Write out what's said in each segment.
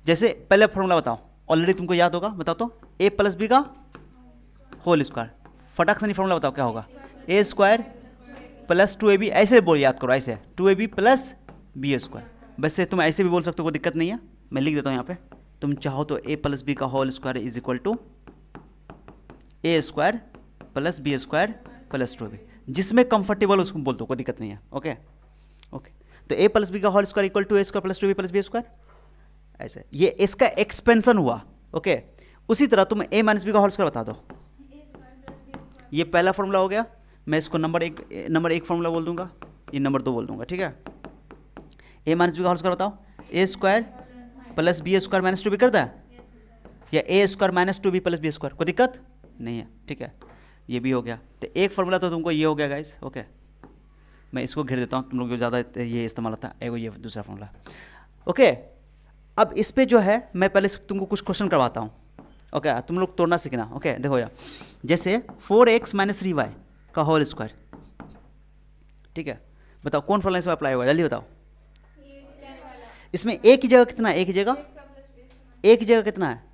जैसे पहले फॉर्मूला बताओ, ऑलरेडी तुमको याद होगा, बताओ तो, ए प्लस बी का होल स्क्वायर, फटाक से नहीं फॉर्मूला बताओ क्या होगा, ए स्क्वायर प्लस 2ab, ऐसे बोल याद करो, ऐसे 2ab प्लस बी स्क्वायर। वैसे तुम ऐसे भी बोल सकते हो, कोई दिक्कत नहीं है, मैं लिख देता हूँ यहाँ पे, तुम चाहो तो ए प्लस बी का whole square is equal to A square plus B square plus 2ab, जिसमें कंफर्टेबल उसको बोल दो, कोई दिक्कत नहीं है। ओके ओके, तो ए प्लस बी का whole square equal to A square plus 2ab plus B square, ऐसे ये इसका एक्सपेंशन हुआ। ओके, उसी तरह तुम ए माइनस बी का होल स्क्वायर बता दो, ये पहला फॉर्मूला हो गया, मैं इसको नंबर एक फॉर्मूला बोल दूंगा, ये नंबर 2 बोल दूंगा, ठीक है। ए माइनस बी का होल स्क्वायर बताओ, A square plus B square minus 2b करता है, या A square minus 2b plus B square, कोई दिक्कत नहीं है, ठीक है। ये भी हो गया, तो एक फॉर्मूला तो तुमको ये हो गया गाइस। ओके, मैं इसको घेर देता हूँ, तुम लोग को ज़्यादा ये इस्तेमाल होता है, एगो ये दूसरा फॉर्मूला। ओके, अब इस पे जो है मैं पहले तुमको कुछ क्वेश्चन करवाता हूँ। ओके, तुम लोग तोड़ना सीखना। ओके, देखो यार, जैसे 4x माइनस 3y का होल स्क्वायर, ठीक है, बताओ कौन फॉर्मूला इसमें अप्लाई होगा, जल्दी बताओ। इसमें a की जगह कितना है, a की जगह कितना है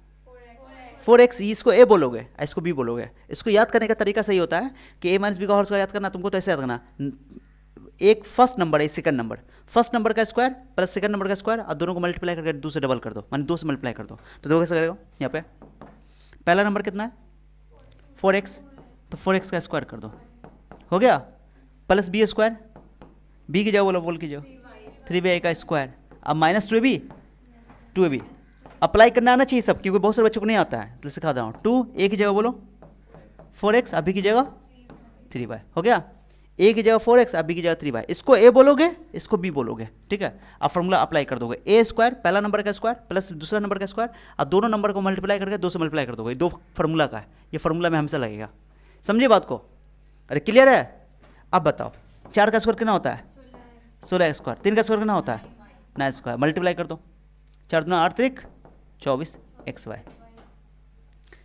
4x, इसको a बोलोगे, इसको b बोलोगे। इसको याद करने का तरीका सही होता है कि a माइनस बी का होल स्क्वायर याद करना तुमको, तो ऐसे याद करना, एक फर्स्ट नंबर है, सेकंड नंबर, फर्स्ट नंबर का स्क्वायर प्लस सेकंड नंबर का स्क्वायर, और दोनों को मल्टीप्लाई करके 2 से डबल कर दो, माने 2 से मल्टीप्लाई कर दो, तो देखो कैसे करेगा। यहाँ पे पहला नंबर कितना है 4x, तो 4x का स्क्वायर कर दो, हो गया, प्लस बी स्क्वायर, बी की जगह बोल कीजिए 3y का स्क्वायर, अब माइनस 2ab अप्लाई करना आना चाहिए सब, क्योंकि बहुत सारे बच्चों को नहीं आता है, तो सिखा रहा हूँ। 2 a की जगह बोलो 4x, अब b की जगह 3y, हो गया, a की जगह 4x, अब b की जगह 3y, इसको a बोलोगे, इसको b बोलोगे, ठीक है। अब फॉर्मूला अप्लाई कर दोगे, a स्क्वायर पहला नंबर का स्क्वायर प्लस दूसरा नंबर का स्क्वायर, और दोनों नंबर को मल्टीप्लाई करके 2 से मल्टीप्लाई कर दोगे, 2 फार्मूला का है, ये फार्मूला में हमेशा लगेगा, समझिए बात को, अरे क्लियर है। अब बताओ 4 का स्क्वायर कितना होता है 16 स्क्वायर, 3 का स्क्वायर कितना होता है 9 स्क्वायर, मल्टीप्लाई कर दो, 4 दूना 8 त्रिक 24 xy,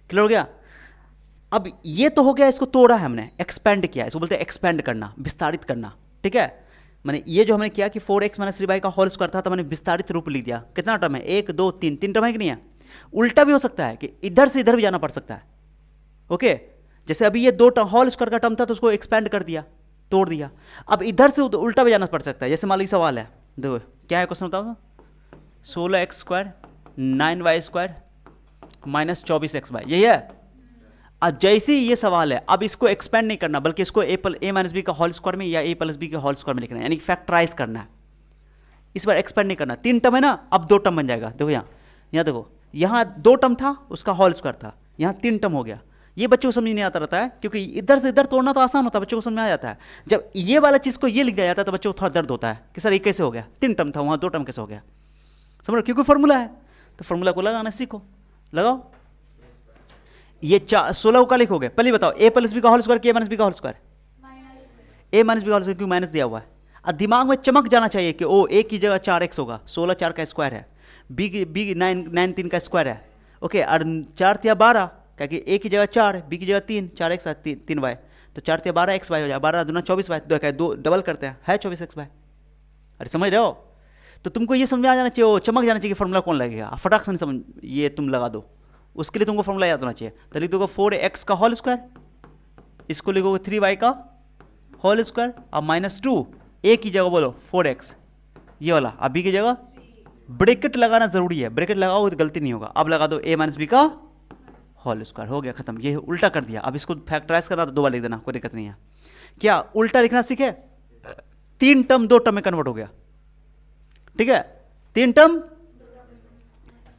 क्लियर हो गया। अब ये तो हो गया, इसको तोड़ा है हमने, एक्सपेंड किया, इसको बोलते हैं एक्सपेंड करना, विस्तारित करना, ठीक है। मैंने ये जो हमने किया कि 4x माइनस 3y का होल स्क्वायर था, तो मैंने विस्तारित रूप लिख दिया। कितना टर्म है 1 2 3, 3 टर्म है कि नहीं है। उल्टा भी हो सकता है कि इधर से इधर भी जाना पड़ सकता है। ओके, जैसे अभी ये 2 होल स्क्वायर का टर्म था, तो उसको एक्सपेंड कर दिया, तोड़ दिया। अब इधर से उल्टा भी जाना पड़ सकता है, जैसे मान लीजिए सवाल है, देखो क्या है क्वेश्चन बताओ, 16x square 9y square minus 24xy, यही है। अब जैसे ही ये सवाल है, अब इसको एक्सपेंड नहीं करना, बल्कि इसको ए माइनस बी का होल स्क्वायर में या ए प्लस बी के होल स्क्वायर में लिखना है, यानी फैक्टराइज करना है। इस बार एक्सपेंड नहीं करना, 3 टर्म है ना, अब 2 टर्म बन जाएगा। देखो यहाँ देखो, यहाँ 2 टर्म था, उसका होल स्क्वायर था, यहाँ 3 टर्म हो गया। ये बच्चों को समझ नहीं आता रहता है, क्योंकि इधर से इधर तोड़ना तो आसान होता है, बच्चों को समझ में आ जाता है। जब ये वाला चीज़ को ये लिख दिया जाता है, तो बच्चों को थोड़ा दर्द होता है कि सर ये कैसे हो गया, 3 टर्म था, वहाँ 2 टर्म कैसे हो गया, समझ लो, क्योंकि फॉर्मूला है, तो फॉर्मूला को लगाना सीखो, लगाओ। ये 16 का लिखोगे, पहले बताओ ए प्लस बी का होल स्क्वायर, ए माइनस बी का होल स्क्वायर, ए माइनस बी का होल स्क्वायर, क्यों माइनस दिया हुआ है। अब दिमाग में चमक जाना चाहिए कि ओ ए की जगह 4x होगा, 16 4 का स्क्वायर है, बी 9 3 का स्क्वायर है। ओके, और 4 या 12, क्या कि ए की जगह 4, बी की जगह 3, 4x 3y, तो 4 या 12 xy हो जाए, 12 दूना 24y, 2 डबल करते हैं, है 24xy। अरे समझ रहे हो, तो तुमको ये समझ में आ जाना चाहिए, वो चमक जाना चाहिए कि फॉर्मूला कौन लगेगा, फटाक से नहीं समझ, ये तुम लगा दो, उसके लिए तुमको फॉर्मूला याद होना चाहिए। तो लिख दोगे 4x का होल स्क्वायर, इसको लिखोगे 3y का होल स्क्वायर, और माइनस 2, ए की जगह बोलो 4x, ये वाला, अब बी की जगह ब्रैकेट लगाना जरूरी है, ब्रैकेट लगाओ तो गलती नहीं होगा। अब लगा दो a माइनस बी का होल स्क्वायर, हो गया खत्म, ये उल्टा कर दिया। अब इसको फैक्टराइज करना तो 2 बार लिख देना, कोई दिक्कत नहीं है। क्या उल्टा लिखना सीखे, 3 टर्म 2 टर्म में कन्वर्ट हो गया, ठीक है, 3 term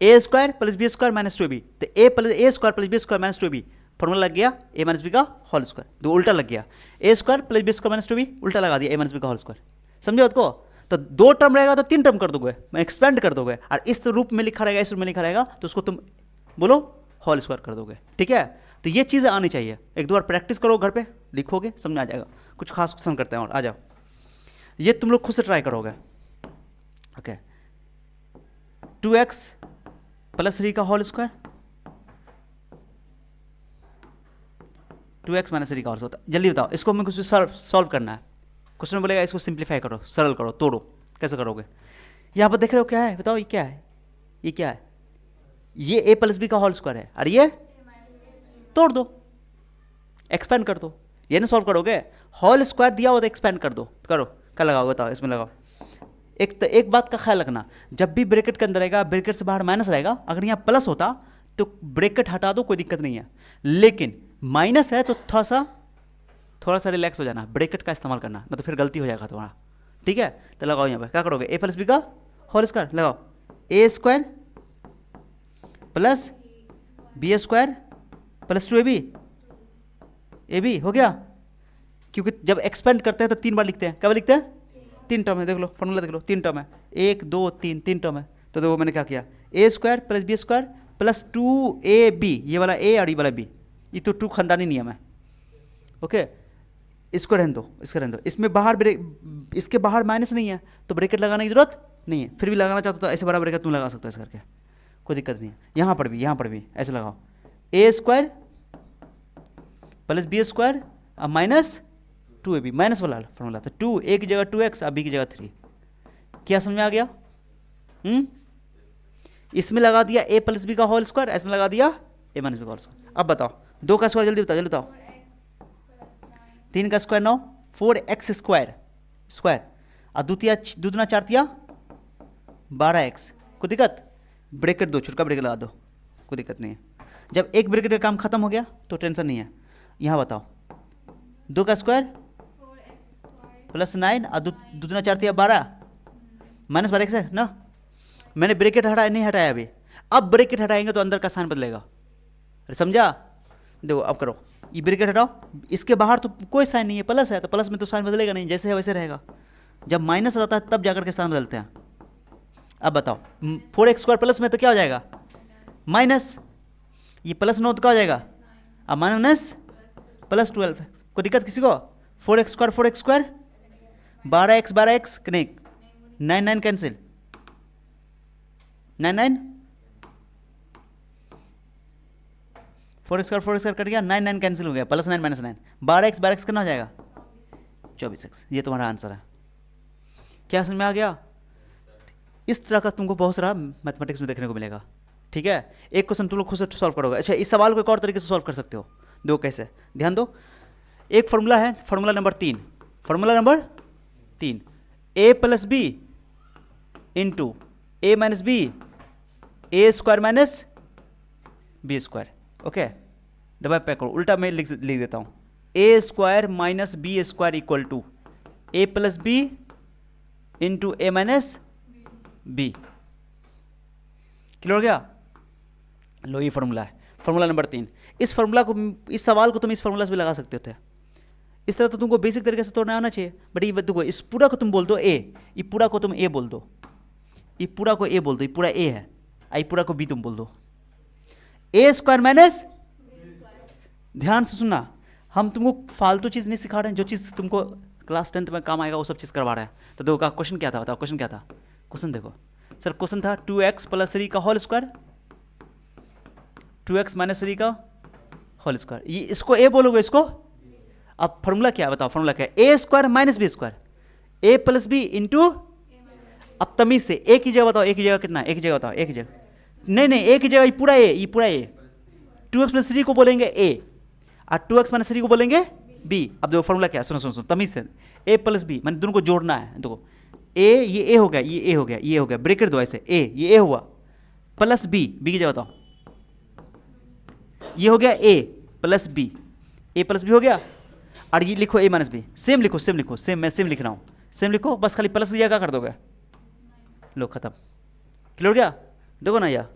A square plus B square minus 2b, तो A square plus B square minus 2b, formula लग गया ए माइनस बी का होल स्क्वायर, 2 उल्टा लग गया, A square plus B square minus 2b, उल्टा लगा दिया ए माइनस बी का होल स्क्वायर, समझे बात को। तो 2 टर्म रहेगा तो 3 टर्म कर दोगे, एक्सपेंड कर दोगे, और इस रूप में लिखा रहेगा, इस रूप में लिखा रहेगा, तो उसको तुम बोलो होल स्क्वायर कर दोगे, ठीक है। तो ये चीज़ें आनी चाहिए, 1-2 बार प्रैक्टिस करो, घर पे लिखोगे, समझ आ जाएगा। कुछ खास क्वेश्चन करते हैं और आ जाओ, ये तुम लोग खुद से ट्राई करोगे। ओके, 2x प्लस 3 का होल स्क्वायर, 2x माइनस 3 का होल स्क्वायर, जल्दी बताओ, इसको हमें कुछ सॉल्व करना है। क्वेश्चन बोलेगा इसको सिंप्लीफाई करो, सरल करो, तोड़ो, कैसे करोगे। यहाँ पर देख रहे हो क्या है, बताओ ये क्या है, ये क्या है, ये a प्लस बी का होल स्क्वायर है, और ये तोड़ दो, एक्सपेंड कर दो, ये ना सॉल्व करोगे, होल स्क्वायर दिया हो तो एक्सपेंड कर दो, करो, क्या लगाओ बताओ, इसमें लगाओ। एक बात का ख्याल रखना, जब भी ब्रैकेट के अंदर रहेगा, ब्रैकेट से बाहर माइनस रहेगा, अगर यहाँ प्लस होता तो ब्रैकेट हटा दो, कोई दिक्कत नहीं है, लेकिन माइनस है तो थोड़ा सा रिलैक्स हो जाना, ब्रैकेट का इस्तेमाल करना, ना तो फिर गलती हो जाएगा तुम्हारा, ठीक है। तो लगाओ यहाँ पे, क्या करोगे, a प्लस बी का होल स्क्वायर लगाओ, a square plus B square plus 2ab, ab हो गया, क्योंकि जब एक्सपेंड करते हैं तो 3 बार लिखते हैं, कब लिखते हैं, 3 टर्म है, देख लो फॉर्मूला देख लो, 3 टर्म है, 1 2 3, 3 टर्म है, तो देखो मैंने क्या किया, a square plus B square plus 2ab, ये वाला a और ये वाला b, ये तो 2 खानदानी नियम है, ओके। इसको रहने दो, इसको रहने दो, इसमें बाहर इसके बाहर माइनस नहीं है तो ब्रैकेट लगाने की जरूरत नहीं है, फिर भी लगाना चाहते तो ऐसे बड़ा ब्रैकेट तुम लगा सकते हो ऐसे करके, कोई दिक्कत नहीं है। यहाँ पर भी ऐसे लगाओ, a square plus B square अब माइनस 2ab, माइनस वाला फॉर्मूला, तो 2 a की जगह 2x, अब b की जगह 3, क्या समझ में आ गया? इसमें लगा दिया a प्लस बी का होल स्क्वायर, इसमें लगा दिया a माइनस बी का होल स्क्वायर। अब बताओ 2 का स्क्वायर, जल्दी बताओ जल्दी बताओ, 3 का स्क्वायर 9, 4x स्क्वायर स्क्वायर, और दूना 4 तिया 12x, कोई दिक्कत, ब्रैकेट दो, छुटका ब्रैकेट लगा दो, कोई दिक्कत नहीं है। जब एक ब्रैकेट का काम खत्म हो गया तो टेंशन नहीं है। यहाँ बताओ 2 का स्क्वायर प्लस 9 और दूना 4 तिया 12 माइनस 12x है ना, मैंने ब्रैकेट नहीं हटाया अभी, अब ब्रैकेट हटाएंगे तो अंदर का साइन बदलेगा, अरे समझा? देखो अब करो, ये ब्रैकेट हटाओ, इसके बाहर तो कोई साइन नहीं है, प्लस है तो प्लस में तो साइन बदलेगा नहीं, जैसे है वैसे रहेगा, जब माइनस रहता है तब जाकर के साइन बदलते हैं। अब बताओ 4x स्क्वायर प्लस में तो क्या हो जाएगा, माइनस, ये प्लस 9 तो क्या हो जाएगा, अब माइनस प्लस 12, कोई दिक्कत किसी को? 4x स्क्वायर 12x नहीं, 9 कैंसिल, 9 4x स्क्वायर कट गया, 9 कैंसिल हो गया, प्लस 9 माइनस 9, 12x कितना हो जाएगा, 24x, ये तुम्हारा आंसर है। क्या समझ में आ गया? इस तरह का तुमको बहुत सारा मैथमेटिक्स में देखने को मिलेगा, ठीक है। एक क्वेश्चन तुम लोग खुद से सॉल्व करोगे। अच्छा, इस सवाल को एक और तरीके से सॉल्व कर सकते हो, दो कैसे, ध्यान दो। एक फॉर्मूला है, formula number 3, a plus B into a minus B, a square minus B square, okay. Double pack करो, उल्टा मैं लिख देता हूँ, a square minus B square equal to a plus B into a minus B, clear हो गया? लो ये formula है, फॉर्मूला नंबर 3। इस फॉर्मूला को, इस सवाल को तुम इस फॉर्मूला से भी लगा सकते थे, इस तरह तो तुमको बेसिक तरीके से तोड़ना आना चाहिए, बट ये देखो, इस पूरा को तुम बोल दो a, ये पूरा को तुम a बोल दो, ये पूरा को a बोल दो, ये पूरा a है, ये पूरा को b तुम बोल दो, a स्क्वायर माइनस, ध्यान से सुनना, हम तुमको फालतू चीज़ नहीं सिखा रहे हैं, जो चीज़ तुमको क्लास 10th में काम आएगा वो सब चीज़ करवा रहे हैं। तो देखो का क्वेश्चन क्या था, बताओ क्वेश्चन क्या था? क्वेश्चन देखो सर, क्वेश्चन था 2x प्लस 3 का होल स्क्वायर, 2x माइनस 3 का होल स्क्वायर, ये इसको a बोलोगे, इसको। अब फॉर्मूला क्या है बताओ, फॉर्मूला क्या है, a square minus B square, a plus B into, अब तमीज से a की जगह बताओ, a की जगह कितना, a की जगह बताओ, a की जगह, नहीं a की जगह ये पूरा a, 2x प्लस 3 को बोलेंगे a और 2x माइनस 3 को बोलेंगे b। अब देखो फॉर्मूला क्या है, सुनो तमीज से, a प्लस बी, मैंने दोनों को जोड़ना है, देखो a, ये a हो गया, ये a हो गया, ये हो गया, ब्रैकेट दो ऐसे, a ये a हुआ प्लस b की जगह बताओ, ये हो गया a plus b, a plus b हो गया, और ये लिखो a माइनस बी, सेम लिखो, मैं सेम लिख रहा हूँ, सेम लिखो, बस खाली प्लस की जगह कर दोगे, लो खत्म, क्लियर हो गया? देखो ना यार,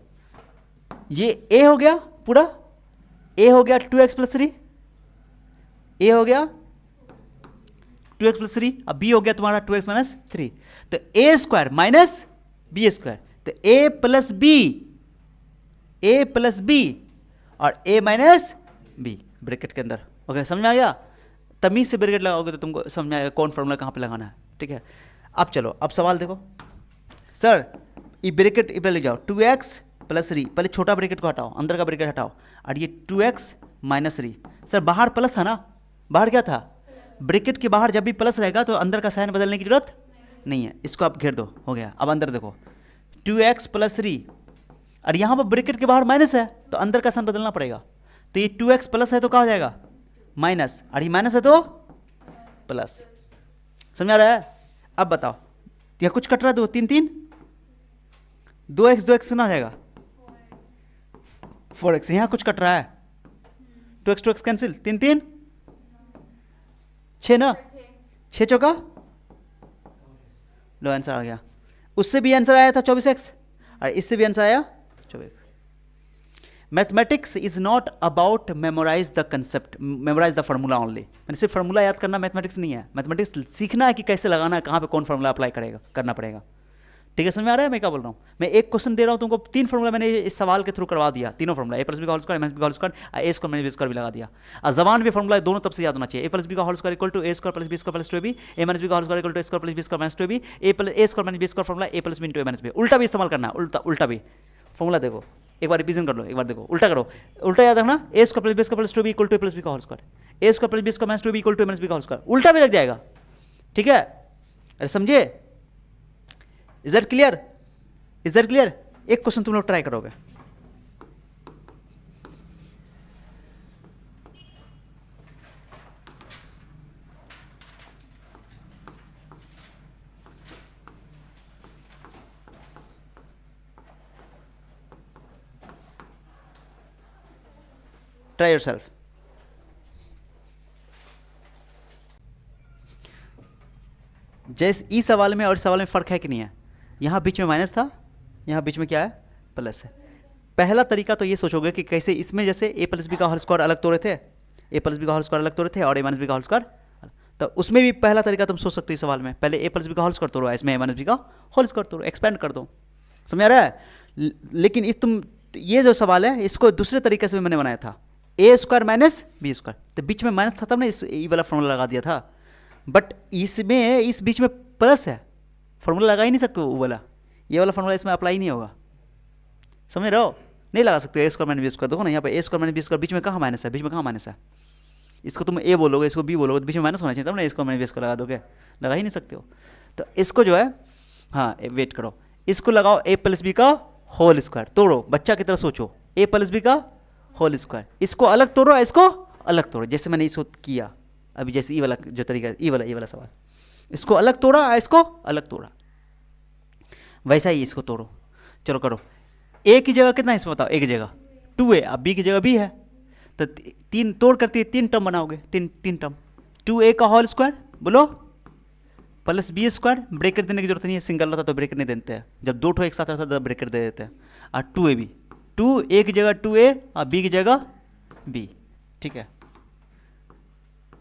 ये a हो गया पूरा, a हो गया 2x प्लस 3, a हो गया 2x प्लस 3, अब b हो गया तुम्हारा 2x माइनस 3, तो a square minus B square, तो a प्लस बी और a माइनस बी ब्रैकेट के अंदर, ओके, समझ में आ गया? तमीज से ब्रैकेट लगाओगे तो तुमको समझ में आएगा कौन फॉर्मूला कहाँ पे लगाना है, ठीक है। अब चलो, अब सवाल देखो सर, ये ब्रैकेट इधर ले जाओ, 2x प्लस 3, पहले छोटा ब्रैकेट को हटाओ, अंदर का ब्रैकेट हटाओ, और ये 2x माइनस 3, सर बाहर प्लस था ना, बाहर क्या था, ब्रैकेट के बाहर जब भी प्लस रहेगा तो अंदर का साइन बदलने की जरूरत नहीं है, इसको आप घेर दो, हो गया। अब अंदर देखो 2x प्लस 3 और यहाँ पर ब्रैकेट के बाहर माइनस है तो अंदर का साइन बदलना पड़ेगा। तो ये 2x प्लस है तो क्या हो जाएगा माइनस, और ये माइनस है तो प्लस। समझ आ रहा है? अब बताओ यह कुछ कट रहा है, 2 3 3 2x 2x कितना हो जाएगा 4x। यहाँ कुछ कट रहा है 2x 2x कैंसिल, 3 3 6 ना, 6 चौका, लो आंसर आ गया। उससे भी आंसर आया था 24x और इससे भी आंसर आया 24x। Mathematics is not about memorize the concept, memorize the formula only. मैंने सिर्फ फार्मूला याद करना मैथमेटिक्स नहीं है, मैथमेटिक्स सीखना है कि कैसे लगाना है, कहाँ पे कौन फार्मूला अप्लाई करेगा करना पड़ेगा। ठीक है, समझ में आ रहा है मैं क्या बोल रहा हूँ? मैं एक क्वेश्चन दे रहा हूँ तुमको, 3 फार्मूला मैंने इस सवाल के थ्रू करवा दिया, तीनों फार्मूला ए प्लस बी का whole square, M S B का whole square, A square minus B square भी लगा दिया। और जबान भी फार्मूला दोनों तब से याद होना चाहिए। ए प्लस बी का whole square equal to A square plus B square plus 2ab, A minus B का whole square equal to A square plus B square minus 2ab, A square minus B square formula A plus B into A minus B. उल्टा भी इस्तेमाल करना है, उल्टा भी formula देखो, एक बार रिवीजन कर लो, एक बार देखो, उल्टा करो, उल्टा याद रखना, A square plus B square plus 2b equal to A plus B का whole square, A square plus B square minus 2b equal to A minus B का होल स्क्वायर। उल्टा भी लग जाएगा, ठीक है? अरे समझे? Is that clear? Is that clear? एक क्वेश्चन तुम लोग ट्राई करोगे। Try yourself. जैसे ई सवाल में और सवाल में फ़र्क है कि नहीं है? यहाँ बीच में माइनस था, यहाँ बीच में क्या है प्लस है। पहला तरीका तो ये सोचोगे कि कैसे इसमें जैसे ए प्लस बी का होल स्क्वायर अलग तोड़े थे, ए प्लस बी का होल स्क्वायर अलग तोड़े थे और ए माइनस बी का होल स्क्वायर, तो उसमें भी पहला तरीका तुम सोच सकते हो इस सवाल में, पहले ए प्लस बी का होल स्क्वायर तोड़ो, इसमें ए माइनस बी का होल स्क्वायर तोड़ो, एक्सपेंड कर दो। समझ आ रहा है? लेकिन इस तुम ये जो सवाल है इसको दूसरे तरीके से मैंने बनाया था, ए स्क्वायर माइनस बी स्क्वायर, तो बीच में माइनस था तब ना इस ई वाला फॉर्मूला लगा दिया था, बट इसमें इस बीच में प्लस है, फॉर्मूला लगा ही नहीं सकते वो वाला, ये वाला फॉर्मूला इसमें अप्लाई नहीं होगा। समझ रहे हो? नहीं लगा सकते ए स्क्वायर माइनस बी स्क्वायर। देखो ना यहाँ पे ए स्क्वायर माइनस बी स्क्वायर, बीच में कहाँ माइनस है, बीच में कहाँ माइनस है? इसको तुम ए बोलोगे, इसको बी बोलोगे, तो बीच में माइनस होना चाहिए तब ना ए स्क्वायर माइनस बी स्क्वायर लगा दोगे, लगा ही नहीं सकते हो। तो इसको जो है, हाँ वेट करो, इसको लगाओ ए प्लस बी का होल स्क्वायर, तोड़ो, बच्चा की तरह सोचो, ए प्लस बी का होल स्क्वायर, इसको अलग तोड़ो, इसको अलग तोड़ो, जैसे मैंने इसको किया अभी, जैसे ई वाला जो तरीका, ई वाला सवाल, इसको अलग तोड़ा, इसको अलग तोड़ा, वैसा ही इसको तोड़ो। चलो करो, ए की जगह कितना है इसमें बताओ, ए की जगह 2a, अब बी की जगह b है, तो तीन तोड़ करती 3 टर्म बनाओगे, तीन टर्म, 2a का होल स्क्वायर बोलो प्लस बी स्क्वायर, ब्रेकेट देने की जरूरत नहीं है, सिंगल रहता तो ब्रेकेट नहीं देते हैं, जब दो ठो एक साथ रहता तो ब्रेकेट दे देते हैं, और 2ab, 2a की जगह 2a और b की जगह b, ठीक है?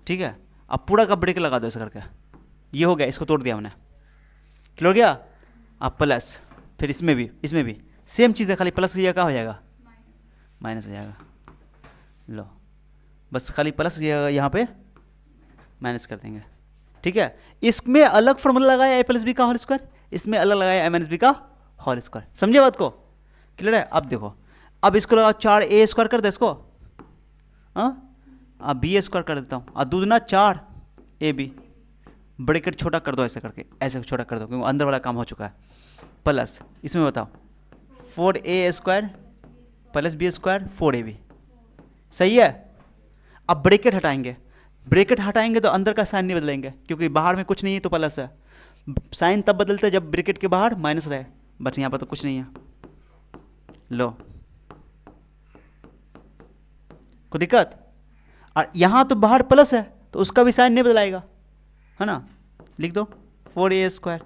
ठीक है, अब पूरा का ब्रेक लगा दो ऐसा करके, ये हो गया, इसको तोड़ दिया हमने, क्लियर हो गया? अब प्लस, फिर इसमें भी सेम चीज़ है, खाली प्लस की जगह क्या हो जाएगा माइनस हो जाएगा, लो बस खाली प्लस की जगह यहाँ पे माइनस कर देंगे, ठीक है? इसमें अलग फॉर्मूला लगाया ए प्लस बी का होल स्क्वायर, इसमें अलग लगाया ए माइनस बी का होल स्क्वायर, समझे बात को? क्लियर है? अब देखो, अब इसको लगाओ 4a स्क्वायर कर दे इसको, हाँ, अब बी स्क्वायर कर देता हूँ, और दूना 4ab, ब्रैकेट छोटा कर दो ऐसे करके, ऐसे छोटा कर दो क्योंकि अंदर वाला काम हो चुका है, प्लस इसमें बताओ 4a square plus B square 4ab, सही है? अब ब्रैकेट हटाएंगे तो अंदर का साइन नहीं बदलेंगे क्योंकि बाहर में कुछ नहीं है तो प्लस है, साइन तब बदलते हैं जब ब्रैकेट के बाहर माइनस रहे, बट यहाँ पर तो कुछ नहीं है, लो कोई दिक्कत? और यहाँ तो बाहर प्लस है तो उसका भी साइन नहीं बदलाएगा, है ना? लिख दो 4a square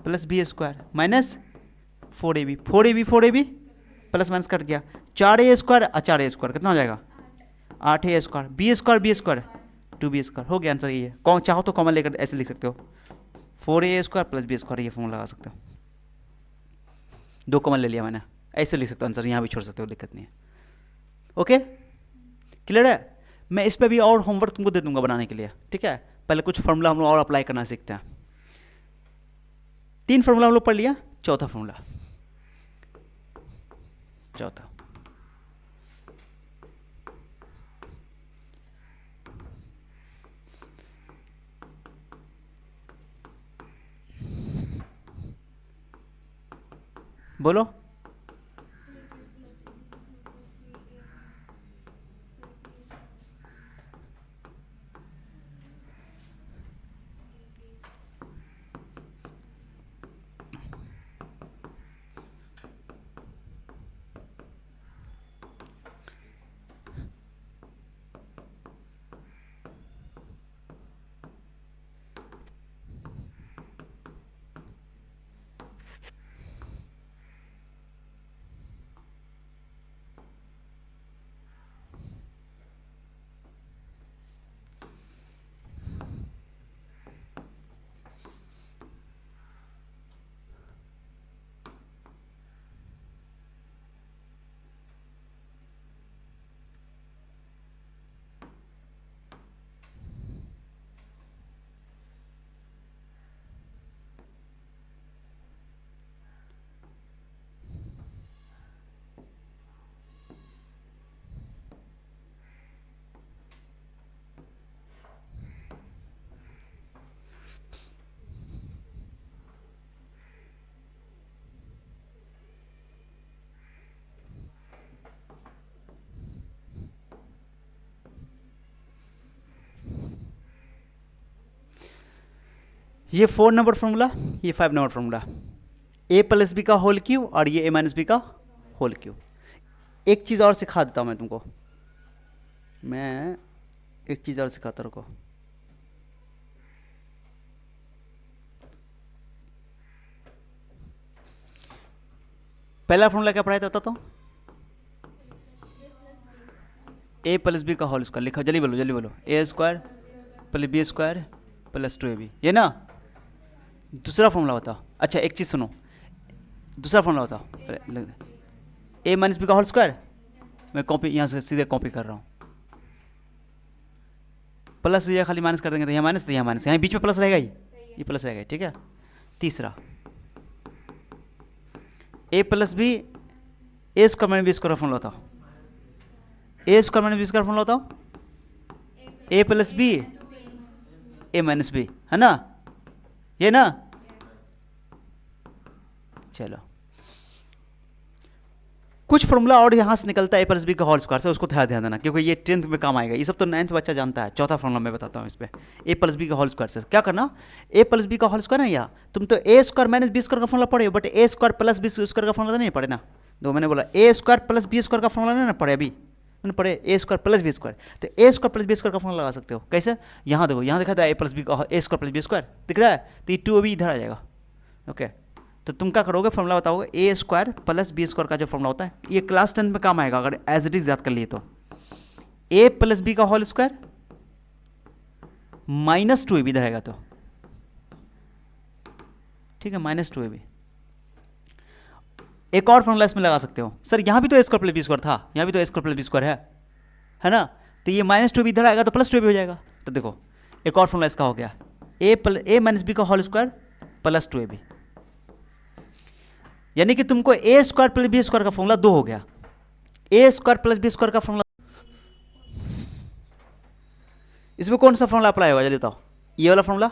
plus B square minus 4ab plus minus cut गया, 4a स्क्वायर और 4a स्क्वायर कितना हो जाएगा 8a square, B square 2b square, हो गया आंसर ये है। कौन चाहो तो कॉमन लेकर ऐसे लिख सकते हो, 4a square plus B square, ये फॉर्मूला लगा सकते हो, 2 कॉमन ले लिया मैंने, ऐसे लिख सकते हो आंसर, यहाँ भी छोड़ सकते हो, दिक्कत नहीं है। ओके, क्लियर है? मैं इस पर भी और होमवर्क तुमको दे दूंगा बनाने के लिए, ठीक है? पहले कुछ फॉर्मूला हम लोग और अप्लाई करना सीखते हैं। 3 फॉर्मूला हम लोग पढ़ लिया, चौथा फॉर्मूला, बोलो ये 4 नंबर फॉर्मूला, ये 5 number formula, A plus B का होल क्यूब और ये ए माइनस बी का होल क्यूब। एक चीज़ और सिखा देता हूँ मैं तुमको, मैं एक चीज़ और सिखाता रुको। पहला फॉर्मूला क्या पढ़ाया था बताता हूँ, ए प्लस बी का होल स्क्वायर। लिखो जल्दी बोलो, जल्दी बोलो, A square plus B square plus 2ab, ये ना। दूसरा फॉर्मूला बताओ। अच्छा एक चीज़ सुनो, दूसरा फॉर्मूला बताओ, ए माइनस बी का होल स्क्वायर। मैं कॉपी यहाँ से सीधे कॉपी कर रहा हूँ, प्लस या खाली माइनस कर देंगे तो यहाँ माइनस, तो यहाँ माइनस, यहाँ बीच में प्लस रहेगा ही, ये प्लस रहेगा, ठीक है। तीसरा A plus B, A square minus B square का फॉर्मूला बताओ, A square minus B square formula बताओ, A plus B A minus B, है ना, ये ना। चलो कुछ फॉर्मूला और यहाँ से निकलता है ए प्लस बी का होल स्क्वायर से, उसको थोड़ा ध्यान देना क्योंकि ये 10th में काम आएगा। ये सब तो 9th बच्चा जानता है। चौथा फॉर्मूला मैं बताता हूँ इस पर, ए प्लस बी का होल स्क्वायर से क्या करना, ए प्लस बी का होल स्क्वायर है, या तुम तो A square minus B square का फॉर्मूला पढ़े हो, but A square plus B square का फॉर्मूला तो नहीं पढ़े ना। दो मैंने बोला A square plus B square का फॉर्मूला नहीं ना पढ़े अभी, मैंने पढ़े A square plus B square. तो A square plus B square का फॉर्मूला लगा सकते हो कैसे, यहाँ देखो, यहाँ दिखा था ए प्लस बी का, ए स्क्वायर प्लस बी स्क्वायर दिख रहा है, तो ये 2 अभी इधर आ जाएगा। ओके तो तुम क्या करोगे, फॉर्मूला बताओगे ए स्क्वायर प्लस बी स्क्वायर का जो फॉर्मूला होता है, ये क्लास 10 में काम आएगा अगर एज इट इज याद कर लिए तो। ए प्लस बी का होल स्क्वायर माइनस 2ab रहेगा, तो ठीक है, माइनस 2ab। एक और फॉर्मूला इसमें लगा सकते हो, सर यहाँ भी तो A square plus B square था, यहाँ भी तो A square plus B square है ना, तो ये माइनस 2ab इधर आएगा तो प्लस 2ab हो जाएगा। तो देखो एक और फॉर्मूला इसका हो गया, ए माइनस बी का होल स्क्वायर प्लस 2ab, यानी कि तुमको ए स्क्वायर प्लस बी स्क्वायर का फॉर्मूला 2 हो गया। A square plus B square का फॉर्मूला, इसमें कौन सा फॉर्मूला अप्लाई होगा जल्दी बताओ, ये वाला फॉर्मूला,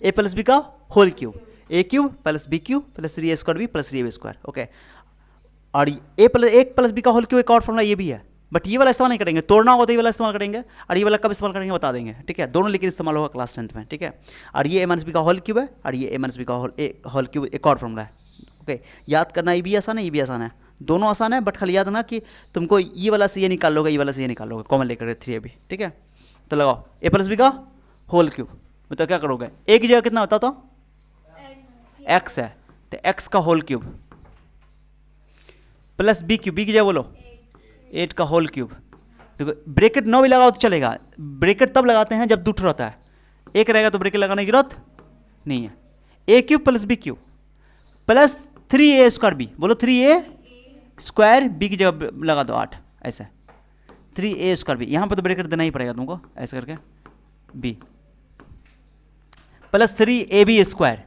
ए प्लस बी का whole cube, A cube plus B cube plus 3a square B plus 3ab square. Okay, और एक प्लस बी का होल क्यूब एक और फॉर्मूला ये भी है, बट ये वाला इस्तेमाल नहीं करेंगे, तोड़ना होगा तो ये वाला इस्तेमाल करेंगे, और ये वाला कब इस्तेमाल करेंगे बता देंगे, ठीक है। दोनों लेकिन इस्तेमाल होगा क्लास 10th में, ठीक है। और ये ए माइनस बी का होल क्यूब है, और ये ए माइनस बी का होल क्यूब एक और फॉर्मूला है। ओके याद करना, ये भी आसान है, ये भी आसान है, दोनों आसान है, बट खाली याद ना कि तुमको ये वाला से ये निकाल लोगे, ये वाला से ये निकाल लोगे, कॉमन लेकर 3ab, ठीक है। तो लगाओ ए प्लस बी का होल क्यूब, मतलब क्या करोगे, ए की जगह कितना बताओ तो, एक्स है, तो एक्स का whole cube plus B cube, B की जगह बोलो 8 का होल क्यूब। देखो ब्रैकेट 9 भी लगाओ तो चलेगा, ब्रैकेट तब लगाते हैं जब 2 रहता है, एक रहेगा तो ब्रैकेट लगाने की जरूरत नहीं है। A cube plus B cube plus 3a square B, बोलो 3a स्क्वायर, बी की जगह लगा दो 8, ऐसा 3a स्क्वायर बी, यहाँ पर तो ब्रैकेट देना ही पड़ेगा तुमको ऐसे करके, बी प्लस 3ab स्क्वायर,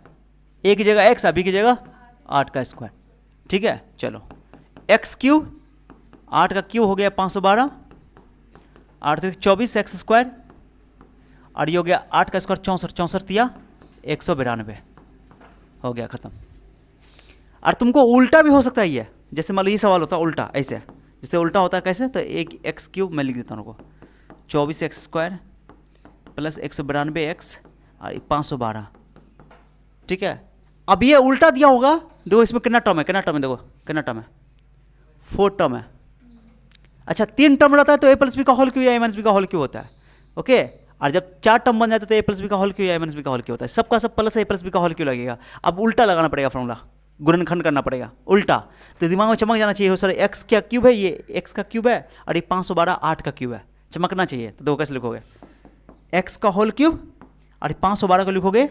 ए की जगह एक्स, बी की जगह 8 का स्क्वायर, ठीक है। चलो एक्स क्यूब, 8 का क्यूब हो गया 512, 8 तो 24 एक्स स्क्वायर, और ये हो गया 8 का स्क्वायर 64, 64 तिया 192, हो गया ख़त्म। और तुमको उल्टा भी हो सकता है ये, जैसे मान लो ये सवाल होता है उल्टा, ऐसे जैसे उल्टा होता है कैसे, तो एक एक्स क्यूब मैं लिख देता हूँ उनको, 24 एक्स स्क्वायर प्लस 192 एक्स और 512, ठीक है। अब ये उल्टा दिया होगा, देखो इसमें कितना टर्म है, कितना टर्म है, देखो कितना टर्म है, 4 टर्म है। अच्छा 3 टर्म रहता है तो ए प्लस बी का होल क्यूब या ए माइनस बी का होल क्यूब होता है, ओके। और जब 4 टर्म बन जाता है तो ए प्लस बी का होल क्यूब या ए माइनस बी का होल क्यूब होता है, सबका सब प्लस ए प्लस बी का होल क्यूब लगेगा। अब उल्टा लगाना पड़ेगा फॉर्मूला, गुणनखंड करना पड़ेगा उल्टा, तो दिमाग में चमक जाना चाहिए, हो सर एक्स क्या क्यूब है, ये एक्स का क्यूब है, और ये 512 8 का क्यूब है, चमकना चाहिए। तो दो कैसे लिखोगे, एक्स का होल क्यूब और 512 को लिखोगे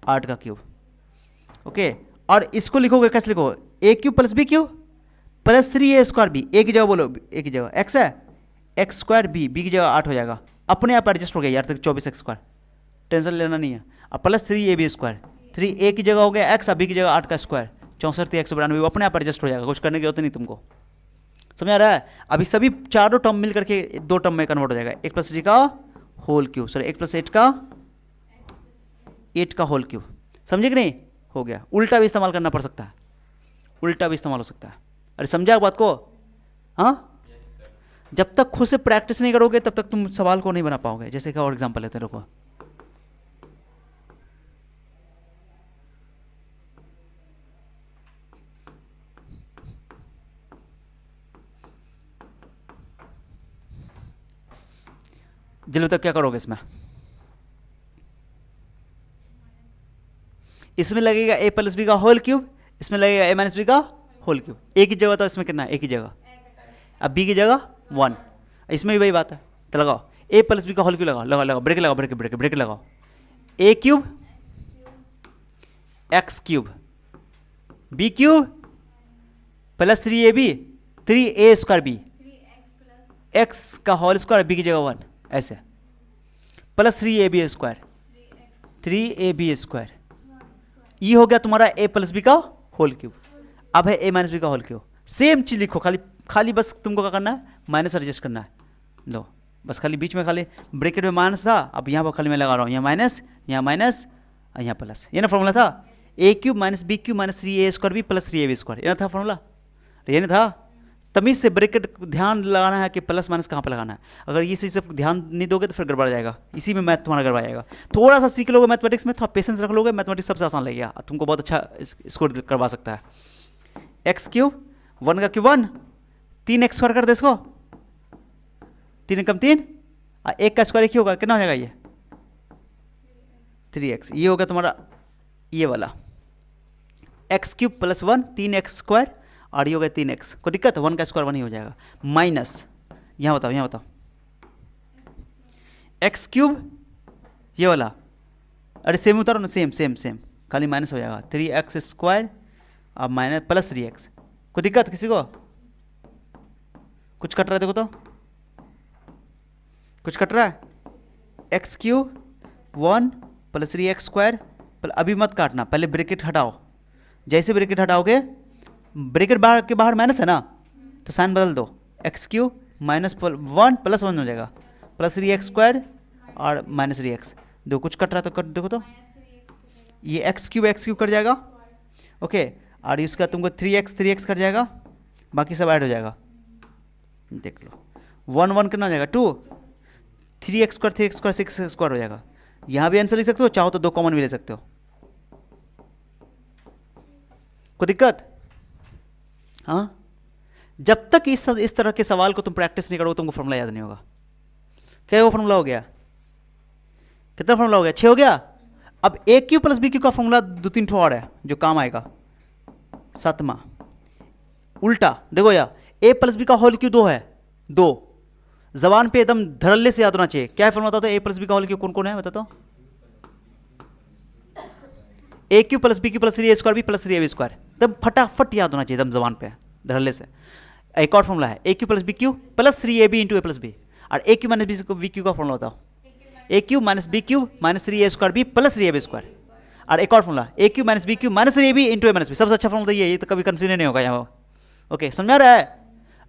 8 का क्यूब, ओके। और इसको लिखोगे कैसे लिखोगे, A cube plus B cube plus 3a square B, A की जगह बोलो, ए की जगह एक्स है, एक्स स्क्वायर बी, बी की जगह 8 हो जाएगा, अपने आप एडजस्ट हो गया यार, तक 24 एक्स स्क्वायर, टेंशन लेना नहीं है। और प्लस 3ab स्क्वायर, 3a की जगह हो गया एक्स, बी की जगह 8 का स्क्वायर, 64 192, वो अपने आप एडजस्ट हो जाएगा, कुछ करने की जरूरत नहीं तुमको, समझ आ रहा है। अभी सभी चारों टर्म मिल करके 2 टर्म में कन्वर्ट हो जाएगा, 1 प्लस 3 का होल क्यूब, सॉरी 1 प्लस 8 का होल क्यूब, समझे कि नहीं, हो गया। उल्टा भी इस्तेमाल करना पड़ सकता है, उल्टा भी इस्तेमाल हो सकता है। अरे समझा बात को, हाँ। जब तक खुद से प्रैक्टिस नहीं करोगे तब तक तुम सवाल को नहीं बना पाओगे। जैसे कि और एग्जांपल लेते रखो, जल्दी बताओ क्या करोगे इसमें? इसमें लगेगा a प्लस बी का होल क्यूब, इसमें लगेगा a माइनस बी का होल क्यूब। a की जगह तो इसमें कितना है? a की जगह, अब b की जगह 1, इसमें भी वही बात है। तो लगाओ a प्लस बी का होल क्यूब, लगाओ लगाओ लगाओ, ब्रेक लगाओ, ब्रेक ब्रेक ब्रेक लगाओ, a cube x cube b cube plus 3ab 3a square b x का होल स्क्वायर b की जगह 1 ऐसे, plus 3ab square 3ab square, ये हो गया तुम्हारा a प्लस बी का होल क्यूब। अब है a माइनस बी का होल क्यूब, सेम चीज लिखो, खाली खाली बस तुमको क्या करना है? माइनस एडजस्ट करना है। लो बस खाली बीच में खाली ब्रैकेट में माइनस था, अब यहाँ पर खाली मैं लगा रहा हूँ, यहाँ माइनस और यहाँ प्लस, ये ना फॉर्मूला था, a cube minus B cube minus 3a square B plus 3ab square, ये ना था फॉर्मूला, ये नहीं था? तमीज से ब्रैकेट ध्यान लगाना है कि प्लस माइनस कहाँ पे लगाना है। अगर ये चीज़ सब ध्यान नहीं दोगे तो फिर गड़बड़ जाएगा, इसी में मैथ तुम्हारा गड़बड़ जाएगा। थोड़ा सा सीख लोगे मैथमेटिक्स में, थोड़ा पेशेंस रख लोगे, मैथमेटिक्स सबसे आसान लगेगा, तुमको बहुत अच्छा स्कोर करवा सकता है। एक्स क्यूब 1 का क्यूब 1, 3x स्क्वायर कर दे इसको, 3 कम 3, और 1 का स्क्वायर एक ही होगा, कितना हो जाएगा ये? 3x, ये होगा तुम्हारा ये वाला x cube plus 1 3x square, और ये हो गया 3x, कोई दिक्कत? 1 का स्क्वायर 1 ही हो जाएगा, माइनस यहाँ बताओ एक्स क्यूब ये वाला, अरे सेम उतारो ना, सेम खाली माइनस हो जाएगा, 3x स्क्वायर अब माइनस प्लस 3x, कोई दिक्कत किसी को? कुछ कट रहा है देखो तो, कुछ कट रहा है? X cube 1 plus 3x square, अभी मत काटना, पहले ब्रैकेट हटाओ, जैसे ब्रैकेट हटाओगे ब्रैकेट बाहर के बाहर माइनस है ना, तो साइन बदल दो, एक्स क्यूब माइनस 1 प्लस 1 हो जाएगा, प्लस 3x स्क्वायर और माइनस 3x, दो कुछ कट रहा है तो कट देखो तो, ये एक्स क्यूब कट जाएगा, ओके, और इसका तुमको 3x कट जाएगा, बाकी सब ऐड हो जाएगा, देख लो 1 कितना हो जाएगा 2, 3x स्क्वायर 6 स्क्वायर हो जाएगा। यहाँ भी आंसर लिख सकते हो, चाहो तो 2 कॉमन भी ले सकते हो, कोई दिक्कत? हाँ, जब तक इस तरह के सवाल को तुम प्रैक्टिस नहीं करोगे तुमको फॉर्मूला याद नहीं होगा। क्या वो फॉर्मूला हो गया? कितना फॉर्मूला हो गया? 6 हो गया। अब a cube plus B cube का फॉर्मूला 2-3 ठो और है जो काम आएगा। 7वां उल्टा देखो यार, a प्लस बी का होल क्यू 2 है, 2 जबान पे एकदम धड़ल्ले से याद होना चाहिए। क्या है फॉर्मूला? बताओ, a प्लस बी का होल क्यू कौन कौन है बताओ? a cube plus B cube plus 3a square B plus 3ab square, एकदम फटाफट याद होना चाहिए एकदम जबान पे धड़ल्ले से। एक और फॉर्मूला है a cube plus B cube plus 3ab into a plus B, और a cube minus B cube का फॉर्मूला बताओ, a cube minus B cube minus 3a square B plus 3ab square. और एक और formula a cube minus B cube minus 3ab into a minus B, सबसे अच्छा formula ये तो कभी कंफ्यूजन नहीं होगा यहाँ। ओके, समझा रहा है?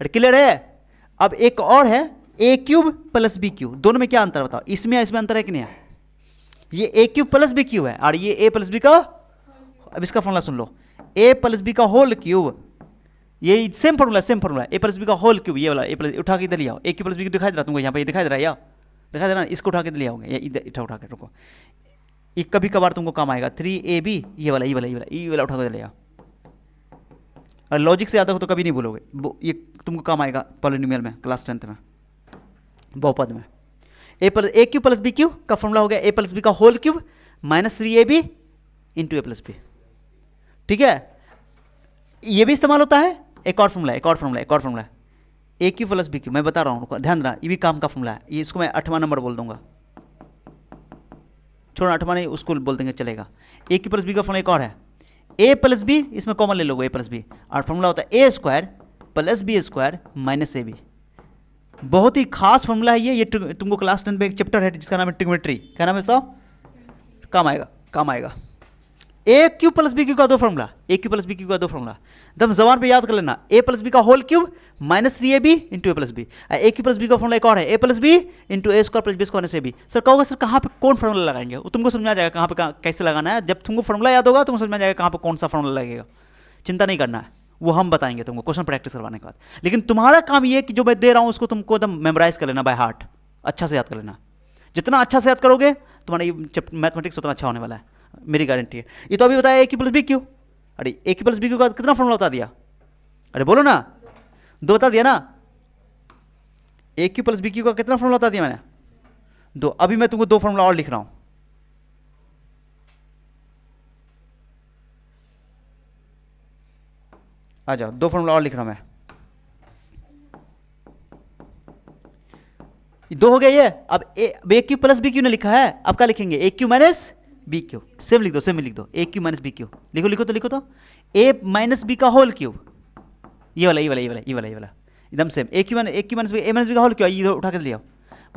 और क्लियर है? अब एक और है a cube plus B cube, दोनों में क्या अंतर बताओ? इसमें अंतर है कि नहीं है? ये a cube plus B cube है और ये a प्लस बी का, अब इसका फॉर्मूला सुन लो, a प्लस बी का होल क्यूब, ये same formula a plus B का होल क्यूब, ये वाला a प्लस, उठा के इधर ले आओ, a क्यूब प्लस बी दिखाई दे रहा तुमको यहाँ पे, ये दिखाई दे रहा है या दिखाई दे रहा है? इसको उठा के ले आओगे, ये इधर उठा के रुको, ये कभी कभार तुमको काम आएगा। 3ab ये वाला उठा के ले आओ, और लॉजिक से आता हो तो कभी नहीं बोलोगे, ये तुमको काम आएगा पॉलिनोमियल में, क्लास 10th में, बहुपद में। a cube plus B cube का फॉर्मूला हो गया a प्लस बी का whole cube minus 3ab into a plus B, ठीक है? ये भी इस्तेमाल होता है। एक और formula a cube plus B cube, मैं बता रहा हूँ, ध्यान देना, ये भी काम का फॉर्मूला है, ये इसको मैं 8वां नंबर बोल दूंगा, छोड़ो 8वां नहीं, उसको बोल देंगे चलेगा। a क्यू प्लस बी का फॉर्मूला एक और है, a प्लस बी, इसमें कॉमन ले लोगे a प्लस बी, और फॉर्मूला होता है a square plus B square minus ab। बहुत ही खास फॉर्मूला है ये तुमको क्लास 10 में एक चैप्टर है जिसका नाम है ट्रिग्नोमेट्री, क्या नाम है इसका? काम आएगा। a cube plus B cube का दो फॉर्मूला, एकदम जबान पे याद कर लेना, a प्लस बी का whole cube minus 3ab into a plus B. a cube plus B का फॉर्मूला एक और है, a plus B into a square plus B square minus ab। Sir कहोगे सर कहाँ पे कौन फॉर्मूला लगाएंगे? वो तुमको समझ आ जाएगा कहाँ पे कैसे लगाना है, जब तुमको फॉर्मूला याद होगा तुमको समझ में आ जाएगा कहाँ पे कौन सा फॉर्मूला लगेगा, चिंता नहीं करना है, वो हम बताएंगे तुमको क्वेश्चन प्रैक्टिस करवाने के बाद। लेकिन तुम्हारा काम ये कि जो मैं दे रहा हूँ उसको तुमको एकदम मेमोराइज कर लेना बाय हार्ट, अच्छा से याद कर लेना। जितना अच्छा से याद करोगे तुम्हारा ये मैथमेटिक्स उतना अच्छा होने वाला है, मेरी गारंटी है। ये तो अभी बताया a cube plus B cube, अरे a cube plus B cube का कितना फॉर्मूला बता दिया? अरे बोलो ना, 2 बता दिया ना? a cube plus B cube का कितना फॉर्मूला बता दिया मैंने? दो। अभी मैं तुमको दो फॉर्मूला और लिख रहा हूं। आ जाओ, दो फॉर्मूला और लिख रहा हूं मैं। दो हो गया ये। अब A cube plus B cube ने लिखा है, अब क्या लिखेंगे? A cube minus B cube. Same लिख दो, सेम लिख दो, A cube minus B cube. लिखो लिखो तो, लिखो तो, ए माइनस बी का होल क्यूब। ये वाला ये वाला ये वाला ये वाला ये वाला एकदम same. A cube minus B, A minus B का होल क्यूब, इधर उठा के ले आओ।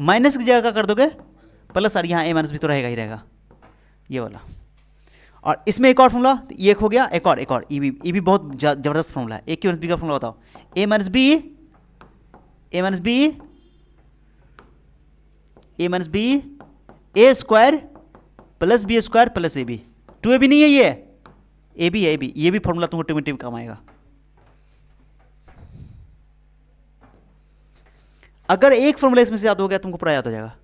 माइनस की जगह का कर दोगे प्लस, और यहाँ ए माइनस बी तो रहेगा ही रहेगा, ये वाला। और इसमें एक और फॉर्मूला, ये एक हो गया, एक और ये भी बहुत जबरदस्त फॉर्मूला है। ए क्यू माइनस बी का फॉर्मूला बताओ। A minus B, A minus B, A minus B, A square plus B square plus A B. Two A B नहीं है ये, ए बी है, ए बी। ये भी फॉर्मूला तुमको ट्रिग्नोमेट्री में काम आएगा। अगर एक फॉर्मूला इसमें से याद हो गया तुमको पूरा याद हो जाएगा।